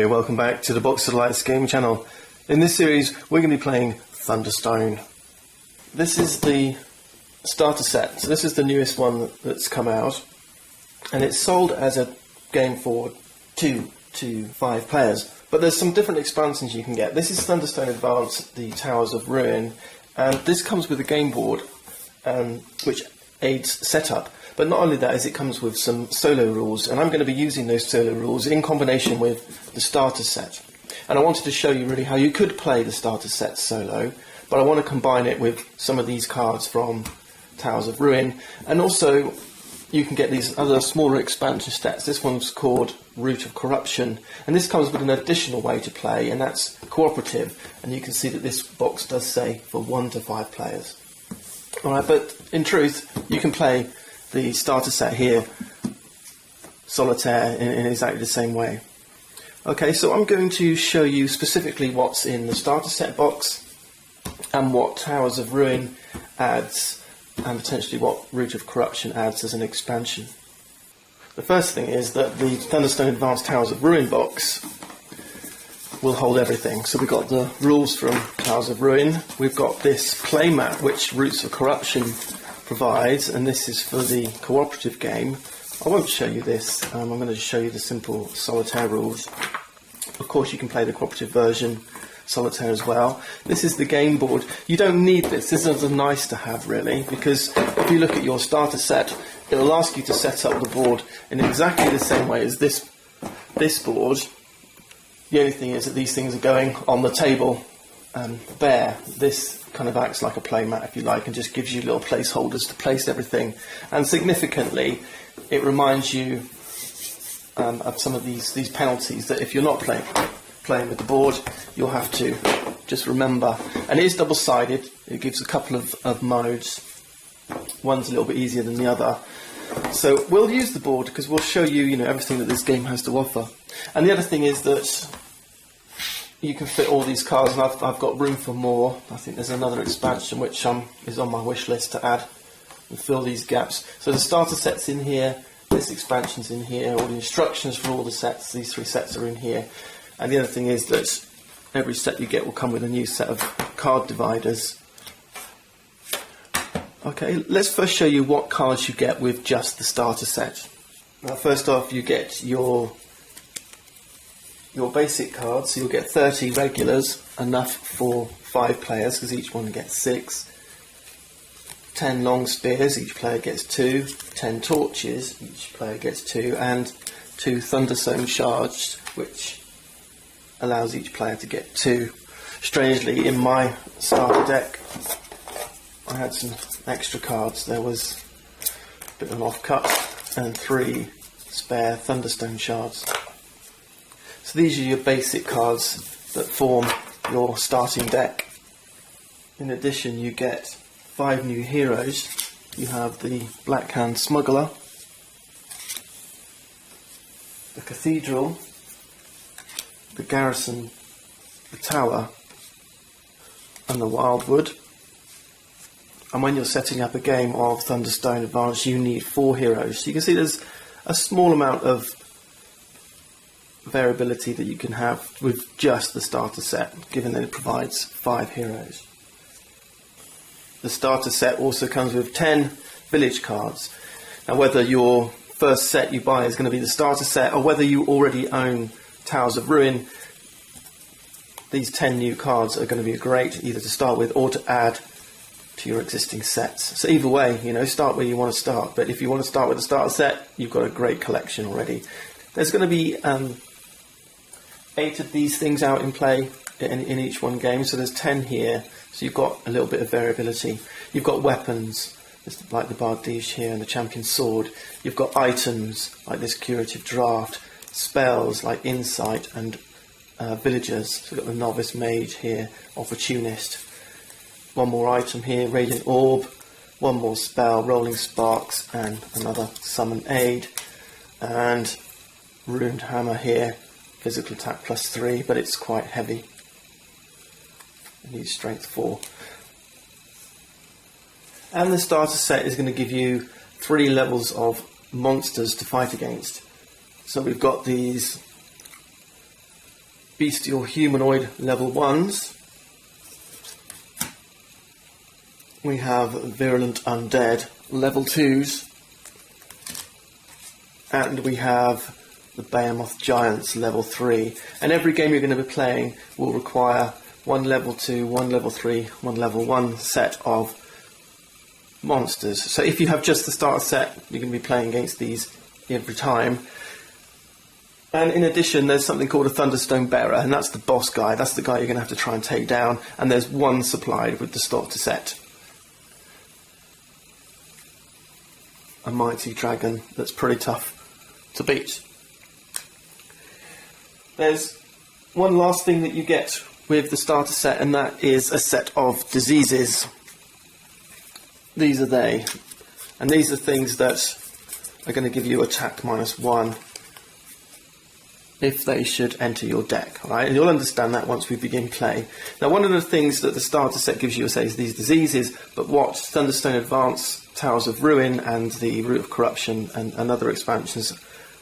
Hello, welcome back to the Box of Lights game channel. In this series we're going to be playing Thunderstone. This is the starter set, so this is the newest one that's come out, and it's sold as a game for 2 to 5 players, but there's some different expansions you can get. This is Thunderstone Advanced, the Towers of Ruin, and this comes with a game board which aids setup. But not only that, is it comes with some solo rules, and I'm going to be using those solo rules in combination with the starter set. And I wanted to show you really how you could play the starter set solo, but I want to combine it with some of these cards from Towers of Ruin, and also you can get these other smaller expansion sets. This one's called Root of Corruption, and this comes with an additional way to play, and that's cooperative, and you can see that this box does say for 1 to 5 players. Alright, but in truth, you can play the starter set here, solitaire, in exactly the same way. Okay, so I'm going to show you specifically what's in the starter set box and what Towers of Ruin adds, and potentially what Root of Corruption adds as an expansion. The first thing is that the Thunderstone Advanced Towers of Ruin box will hold everything. So we've got the rules from Towers of Ruin, we've got this playmat which Roots of Corruption provides, and this is for the cooperative game. I won't show you this, I'm going to show you the simple solitaire rules. Of course you can play the cooperative version solitaire as well. This is the game board. You don't need this is a nice to have really, because if you look at your starter set, it will ask you to set up the board in exactly the same way as this board. The only thing is that these things are going on the table bare. This kind of acts like a playmat, if you like, and just gives you little placeholders to place everything. And significantly, it reminds you of some of these penalties that if you're not playing with the board, you'll have to just remember. And it is double-sided. It gives a couple of modes. One's a little bit easier than the other. So we'll use the board because we'll show you, everything that this game has to offer. And the other thing is that you can fit all these cards, and I've got room for more. I think there's another expansion which is on my wish list to add and fill these gaps. So the starter set's in here, this expansion's in here, all the instructions for all the sets, these 3 sets are in here. And the other thing is that every set you get will come with a new set of card dividers. Okay, let's first show you what cards you get with just the starter set. Now, first off, you get your basic cards, so you'll get 30 regulars, enough for 5 players because each one gets 6. 10 long spears, each player gets 2. 10 torches, each player gets 2, and 2 Thunderstone shards, which allows each player to get 2. Strangely, in my starter deck, I had some extra cards. There was a bit of an off-cut and 3 spare Thunderstone shards. So these are your basic cards that form your starting deck. In addition, you get 5 new heroes. You have the Blackhand Smuggler, the Cathedral, the Garrison, the Tower, and the Wildwood. And when you're setting up a game of Thunderstone Advanced, you need 4 heroes. So you can see there's a small amount of variability that you can have with just the starter set, given that it provides 5 heroes. The starter set also comes with 10 village cards. Now, whether your first set you buy is going to be the starter set, or whether you already own Towers of Ruin, these 10 new cards are going to be great either to start with or to add to your existing sets. So either way, start where you want to start. But if you want to start with the starter set, you've got a great collection already. There's going to be 8 of these things out in play in each one game, so there's 10 here, so you've got a little bit of variability. You've got weapons, like the Bardiche here and the Champion Sword. You've got items, like this Curative Draft, spells like Insight and Villagers. So you've got the Novice Mage here, Opportunist. One more item here, Radiant Orb. One more spell, Rolling Sparks, and another Summon Aid. And Ruined Hammer here. Physical attack +3, but it's quite heavy. It needs strength 4. And the starter set is going to give you 3 levels of monsters to fight against. So we've got these bestial humanoid level 1s. We have virulent undead level 2s. And we have the Behemoth Giants level 3. And every game you're going to be playing will require one level 2, one level 3, one level 1 set of monsters. So if you have just the starter set, you're going to be playing against these every time. And in addition, there's something called a Thunderstone bearer, and that's the boss guy. That's the guy you're going to have to try and take down. And there's one supplied with the starter set. A mighty dragon that's pretty tough to beat. There's one last thing that you get with the starter set, and that is a set of diseases. These are they, and these are things that are going to give you attack -1 if they should enter your deck, alright? And you'll understand that once we begin play. Now, one of the things that the starter set gives you is these diseases, but what Thunderstone Advance, Towers of Ruin and the Root of Corruption and other expansions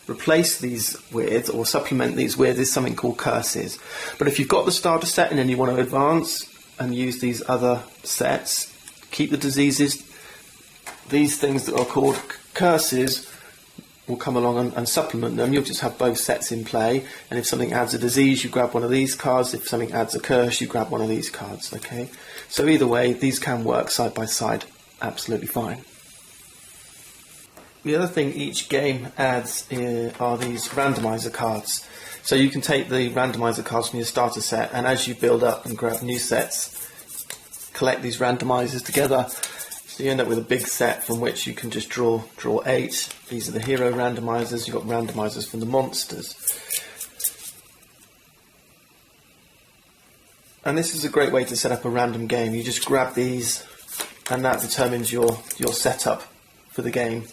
replace these with, or supplement these with, is something called curses. But if you've got the starter set and then you want to advance and use these other sets, keep the diseases, these things that are called curses will come along and supplement them. You'll just have both sets in play, and if something adds a disease, you grab one of these cards. If something adds a curse, you grab one of these cards, okay? So either way, these can work side by side absolutely fine. The other thing each game adds are these randomizer cards. So you can take the randomizer cards from your starter set, and as you build up and grab new sets, collect these randomizers together. So you end up with a big set from which you can just draw 8. These are the hero randomizers. You've got randomizers from the monsters. And this is a great way to set up a random game. You just grab these, and that determines your setup for the game.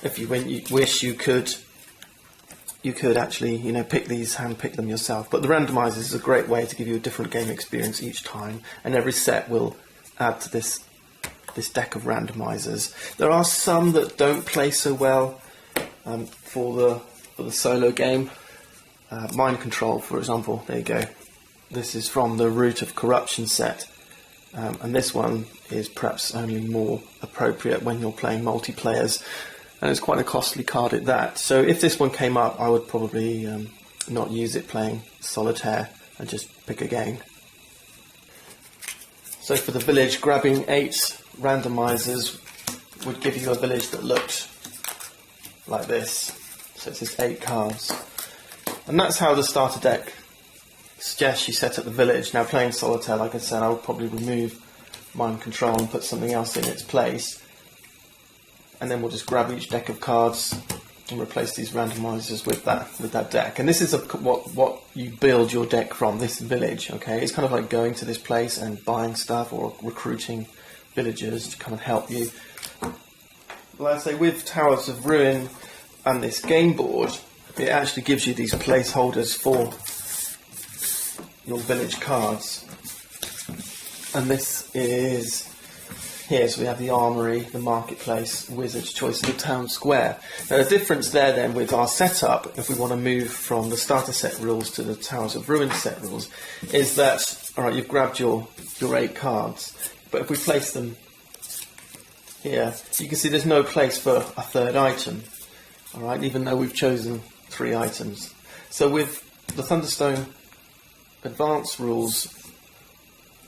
If you wish, you could actually, pick these, hand-pick them yourself. But the randomizers is a great way to give you a different game experience each time, and every set will add to this deck of randomizers. There are some that don't play so well for the solo game. Mind Control, for example. There you go. This is from the Root of Corruption set, and this one is perhaps only more appropriate when you're playing multiplayers. And it's quite a costly card at that. So if this one came up, I would probably not use it playing solitaire and just pick a game. So for the village, grabbing 8 randomizers would give you a village that looked like this. So it's just 8 cards. And that's how the starter deck suggests you set up the village. Now, playing solitaire, like I said, I would probably remove Mind Control and put something else in its place. And then we'll just grab each deck of cards and replace these randomizers with that deck. And this is what you build your deck from, this village, okay? It's kind of like going to this place and buying stuff or recruiting villagers to come and help you. Like I say, with Towers of Ruin and this game board, it actually gives you these placeholders for your village cards. And this is here, so we have the armory, the marketplace, wizard's choice, and the town square. Now the difference there then with our setup, if we want to move from the starter set rules to the Towers of Ruin set rules, is that, alright, you've grabbed your 8 cards, but if we place them here, you can see there's no place for a third item, alright, even though we've chosen 3 items. So with the Thunderstone Advanced rules,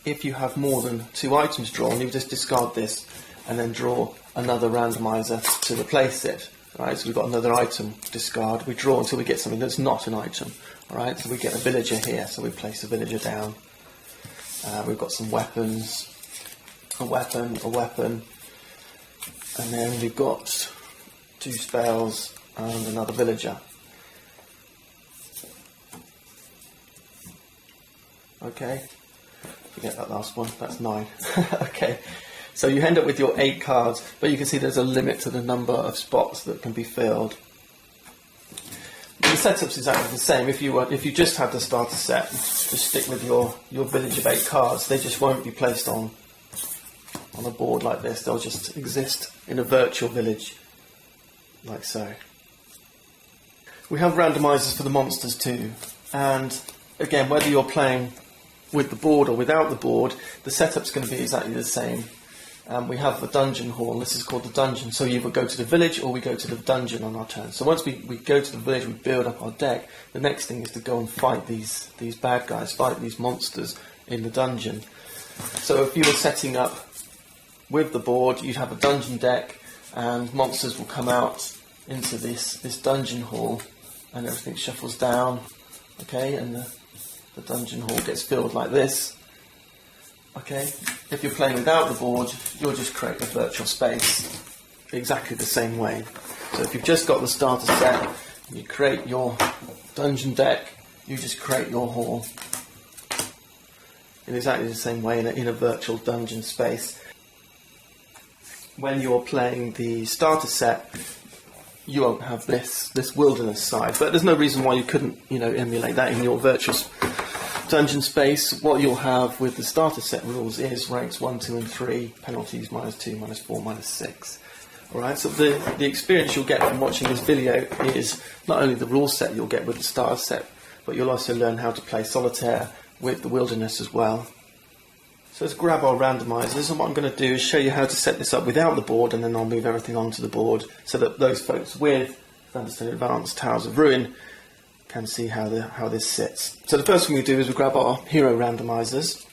if you have more than 2 items drawn, you just discard this and then draw another randomizer to replace it. Right, so we've got another item discard. We draw until we get something that's not an item. Alright, so we get a villager here, so we place a villager down. We've got some weapons, a weapon, and then we've got 2 spells and another villager. Okay. Forget that last one, that's 9. Okay, so you end up with your 8 cards, but you can see there's a limit to the number of spots that can be filled. The setup's exactly the same. If you just had the starter set, just stick with your village of 8 cards. They just won't be placed on a board like this. They'll just exist in a virtual village, like so. We have randomizers for the monsters too, and again, whether you're playing with the board or without the board, the setup's going to be exactly the same. We have the dungeon hall. This is called the dungeon. So you either go to the village or we go to the dungeon on our turn. So once we go to the village, we build up our deck. The next thing is to go and fight these bad guys, fight these monsters in the dungeon. So if you were setting up with the board, you'd have a dungeon deck, and monsters will come out into this dungeon hall, and everything shuffles down. Okay, and the dungeon hall gets filled like this. Okay, if you're playing without the board, you'll just create a virtual space exactly the same way. So if you've just got the starter set, you create your dungeon deck, you just create your hall in exactly the same way in a virtual dungeon space. When you're playing the starter set, you won't have this wilderness side, but there's no reason why you couldn't, emulate that in your virtual dungeon space. What you'll have with the starter set rules is ranks 1, 2 and 3, penalties -2, -4, -6. Alright, so the experience you'll get from watching this video is not only the rule set you'll get with the starter set, but you'll also learn how to play solitaire with the wilderness as well. So let's grab our randomizers, and what I'm going to do is show you how to set this up without the board, and then I'll move everything onto the board so that those folks with Thunderstone Advanced Towers of Ruin can see how this sits. So the first thing we do is we grab our hero randomizers.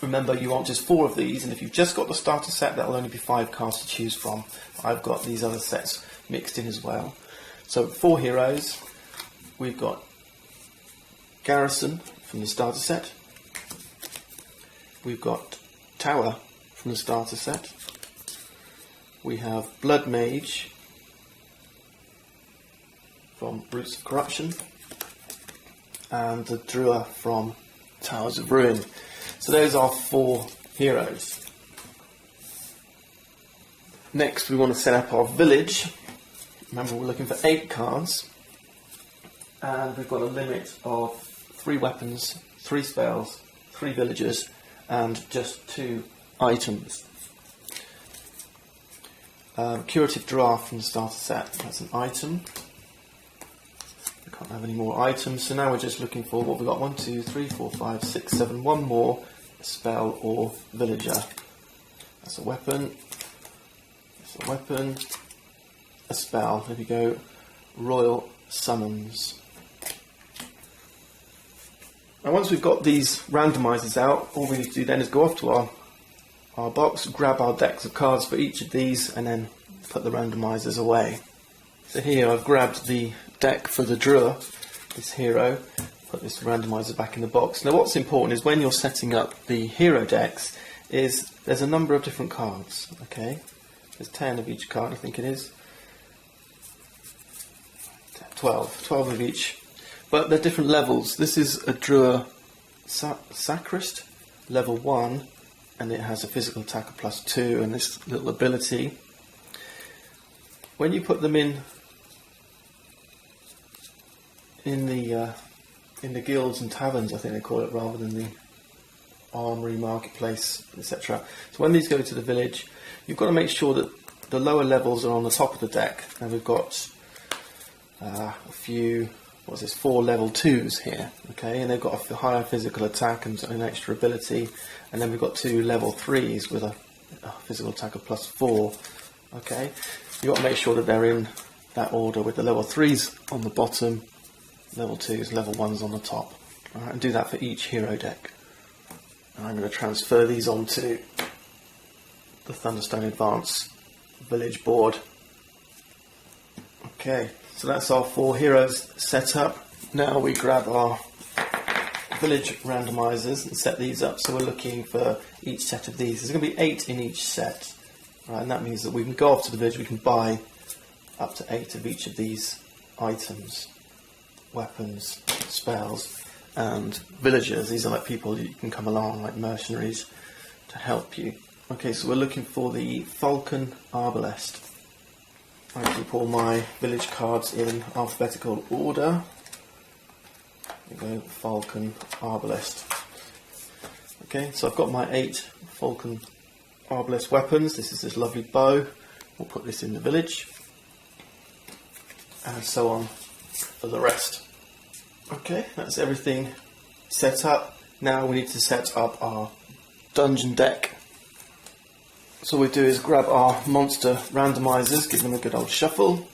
Remember, you want just 4 of these, and if you've just got the starter set, that'll only be 5 cards to choose from. I've got these other sets mixed in as well. So 4 heroes. We've got Garrison from the starter set. We've got Tower from the starter set. We have Blood Mage from Roots of Corruption, and the Druid from Towers of Ruin. So those are 4 heroes. Next we want to set up our village. Remember, we're looking for 8 cards, and we've got a limit of 3 weapons, 3 spells, 3 villagers, and just 2 items. Curative Draft from the starter set, that's an item. We can't have any more items, so now we're just looking for what we've got: 1, 2, 3, 4, 5, 6, 7, 1 more, a spell or villager. That's a weapon, that's a weapon, a spell. There we go, Royal Summons. And once we've got these randomizers out, all we need to do then is go off to our box, grab our decks of cards for each of these, and then put the randomizers away. So here I've grabbed the deck for the Druid, this hero, put this randomizer back in the box. Now what's important is when you're setting up the hero decks, is there's a number of different cards, okay? There's 10 of each card, I think it is. 12 of each. But they're different levels. This is a Druid Sacrist, level 1, and it has a physical attack of +2 and this little ability. When you put them in the guilds and taverns, I think they call it, rather than the armory, marketplace, etc. So when these go to the village, you've got to make sure that the lower levels are on the top of the deck, and we've got a few. What's this? 4 level 2s here, okay, and they've got a higher physical attack and an extra ability, and then we've got 2 level 3s with a physical attack of +4, okay. You've got to make sure that they're in that order, with the level 3s on the bottom, level 2s, level 1s on the top. Alright, and do that for each hero deck. And I'm going to transfer these onto the Thunderstone Advanced Village board. Okay. So that's our 4 heroes set up. Now we grab our village randomizers and set these up. So we're looking for each set of these. There's going to be 8 in each set. Right, and that means that we can go off to the village, we can buy up to 8 of each of these items. Weapons, spells, and villagers. These are like people you can come along, like mercenaries, to help you. Okay, so we're looking for the Falcon Arbalest. I keep all my village cards in alphabetical order. There we go, Falcon Arbalest. Okay, so I've got my 8 Falcon Arbalest weapons. This is this lovely bow. We'll put this in the village. And so on for the rest. Okay, that's everything set up. Now we need to set up our dungeon deck. So what we do is grab our monster randomizers, give them a good old shuffle.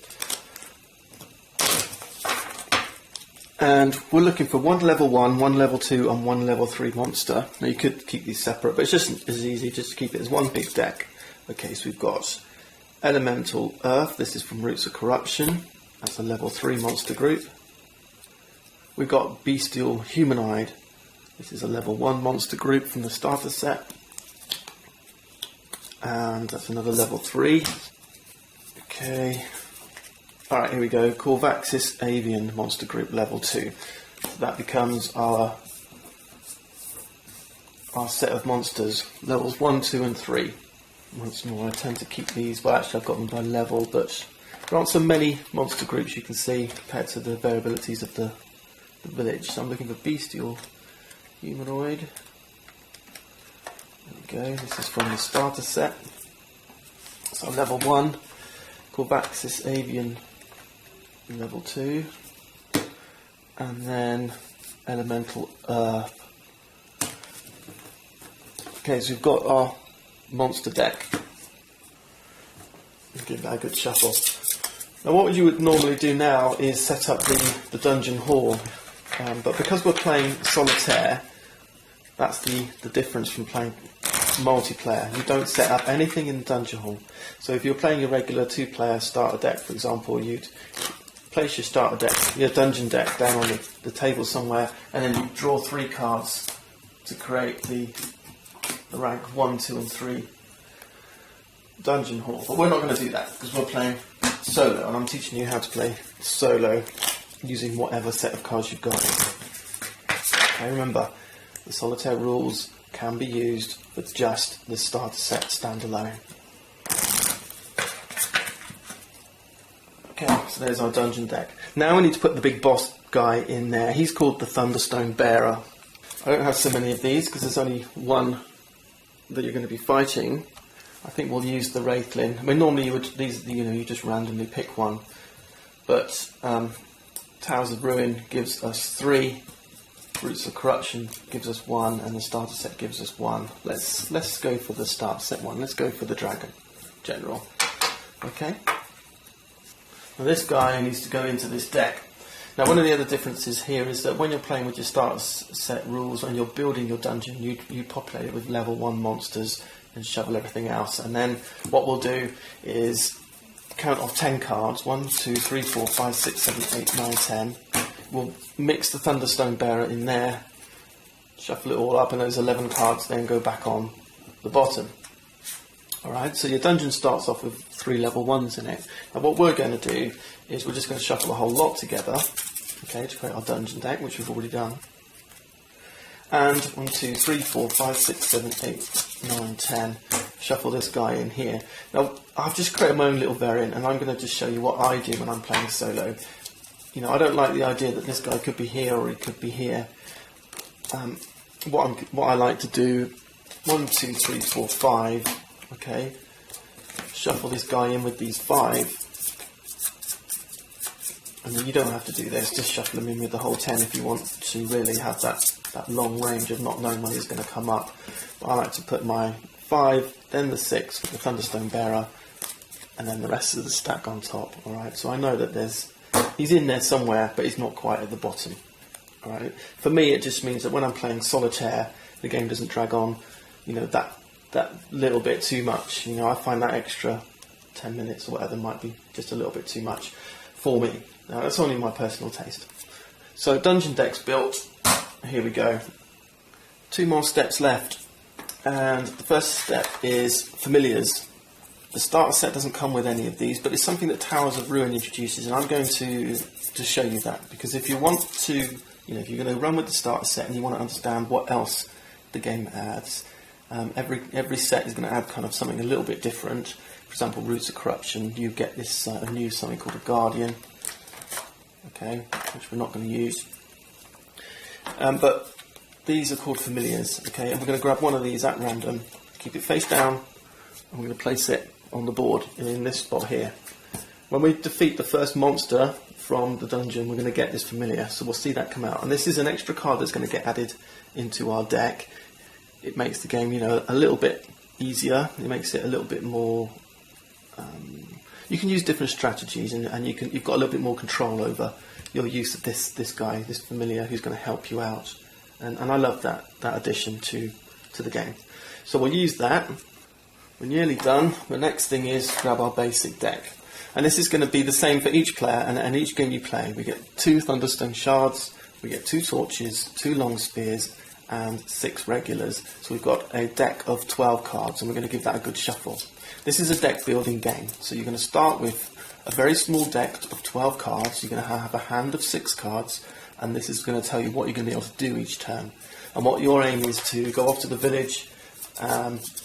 And we're looking for one level 1, one level 2 and one level 3 monster. Now you could keep these separate, but it's just as easy just to keep it as one big deck. Okay, so we've got Elemental Earth, this is from Roots of Corruption, that's a level 3 monster group. We've got Bestial Humanoid, this is a level 1 monster group from the starter set. And that's another level 3. Okay. Alright, here we go. Corvaxis Avian monster group level 2. So that becomes our set of monsters, levels 1, 2 and 3. Once more, I tend to keep these, well actually I've got them by level, but there aren't so many monster groups you can see compared to the variabilities of the village. So I'm looking for Bestial Humanoid. There we go, this is from the starter set. So level 1, Corvaxis Avian level 2, and then Elemental Earth. Okay, so we've got our monster deck. Give that a good shuffle. Now what you would normally do now is set up the dungeon hall, but because we're playing solitaire, that's the difference from playing multiplayer. You don't set up anything in the dungeon hall. So if you're playing a regular 2-player starter deck, for example, you'd place your starter deck, your dungeon deck down on the table somewhere, and then you draw 3 cards to create the rank 1, 2 and 3 dungeon hall. But we're not going to do that because we're playing solo, and I'm teaching you how to play solo using whatever set of cards you've got. Okay, remember, the solitaire rules can be used with just the starter set standalone. Okay, so there's our dungeon deck. Now we need to put the big boss guy in there. He's called the Thunderstone Bearer. I don't have so many of these because there's only one that you're going to be fighting. I think we'll use the Wraithlin. I mean, normally you just randomly pick one, but Towers of Ruin gives us 3. Roots of Corruption gives us 1, and the starter set gives us 1. Let's go for the starter set one. Let's go for the Dragon General. Okay. Now this guy needs to go into this deck. Now one of the other differences here is that when you're playing with your starter set rules and you're building your dungeon, you populate it with level 1 monsters and shovel everything else. And then what we'll do is count off 10 cards. 1, 2, 3, 4, 5, 6, 7, 8, 9, 10. We'll mix the Thunderstone Bearer in there, shuffle it all up, and those 11 cards then go back on the bottom. Alright, so your dungeon starts off with 3 level 1s in it. Now what we're going to do is we're just going to shuffle a whole lot together, okay, to create our dungeon deck, which we've already done. And 1, 2, 3, 4, 5, 6, 7, 8, 9, 10. Shuffle this guy in here. Now I've just created my own little variant, and I'm going to just show you what I do when I'm playing solo. You know, I don't like the idea that this guy could be here or he could be here. What I like to do, 1, 2, 3, 4, 5. Okay, shuffle this guy in with these 5. And you don't have to do this, just shuffle him in with the whole 10 if you want to really have that long range of not knowing when he's going to come up. But I like to put my 5, then the 6 for the Thunderstone Bearer, and then the rest of the stack on top. Alright, so I know that he's in there somewhere, but he's not quite at the bottom. Alright, for me it just means that when I'm playing solitaire, the game doesn't drag on, you know, that little bit too much. You know, I find that extra 10 minutes or whatever might be just a little bit too much for me. Now, that's only my personal taste. So, dungeon deck's built. Here we go. 2 more steps left. And the first step is familiars. The starter set doesn't come with any of these, but it's something that Towers of Ruin introduces, and I'm going to show you that. Because if you want to, you know, if you're going to run with the starter set and you want to understand what else the game adds, every set is going to add kind of something a little bit different. For example, Roots of Corruption, you get this something called a Guardian, okay, which we're not going to use. But these are called familiars, okay, and we're going to grab one of these at random, keep it face down, and we're going to place it on the board in this spot here. When we defeat the first monster from the dungeon, we're going to get this familiar, so we'll see that come out. And this is an extra card that's going to get added into our deck. It makes the game, you know, a little bit easier. It makes it a little bit more. You can use different strategies, and you've got a little bit more control over your use of this guy, this familiar, who's going to help you out. And I love that addition to the game. So we'll use that. We're nearly done. The next thing is grab our basic deck. And this is going to be the same for each player, and each game you play. We get 2 Thunderstone shards, we get 2 torches, 2 long spears, and 6 regulars. So we've got a deck of 12 cards, and we're going to give that a good shuffle. This is a deck building game. So you're going to start with a very small deck of 12 cards. You're going to have a hand of 6 cards, and this is going to tell you what you're going to be able to do each turn. And what your aim is to go off to the village,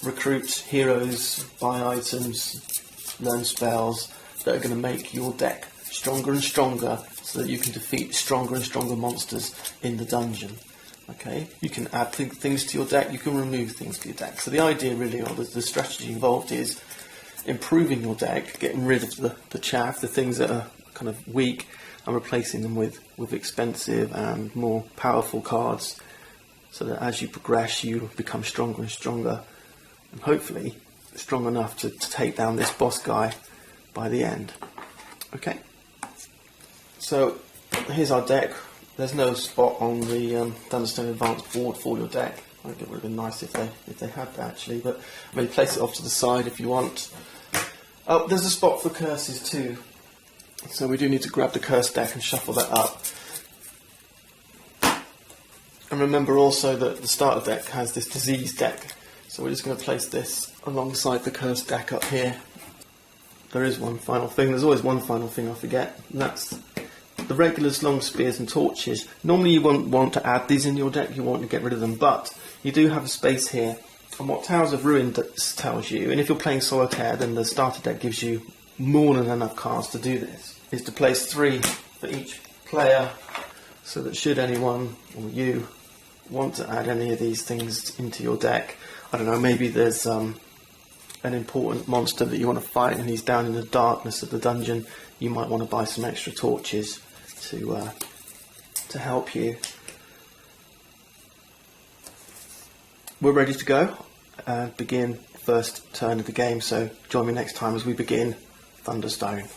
recruit heroes, buy items, learn spells that are going to make your deck stronger and stronger, so that you can defeat stronger and stronger monsters in the dungeon. Okay, you can add things to your deck, you can remove things to your deck. So the idea really, or the strategy involved, is improving your deck, getting rid of the chaff, the things that are kind of weak, and replacing them with expensive and more powerful cards, so that as you progress you become stronger and stronger, and hopefully strong enough to take down this boss guy by the end. Okay, so here's our deck. There's no spot on the Thunderstone Advanced board for your deck. I think it would have been nice if they had that actually, but maybe place it off to the side if you want. Oh, there's a spot for curses too, so we do need to grab the curse deck and shuffle that up. And remember also that the starter deck has this disease deck, so we're just going to place this alongside the curse deck up here. There is one final thing, there's always one final thing I forget, and that's the regulars, long spears and torches. Normally you won't want to add these in your deck, you want to get rid of them, but you do have a space here. And what Towers of Ruin tells you, and if you're playing Solitaire, then the starter deck gives you more than enough cards to do this, is to place 3 for each player, so that should anyone, or you, want to add any of these things into your deck, I don't know, maybe there's an important monster that you want to fight and he's down in the darkness of the dungeon, you might want to buy some extra torches to help you. We're ready to go and begin first turn of the game, so join me next time as we begin Thunderstone.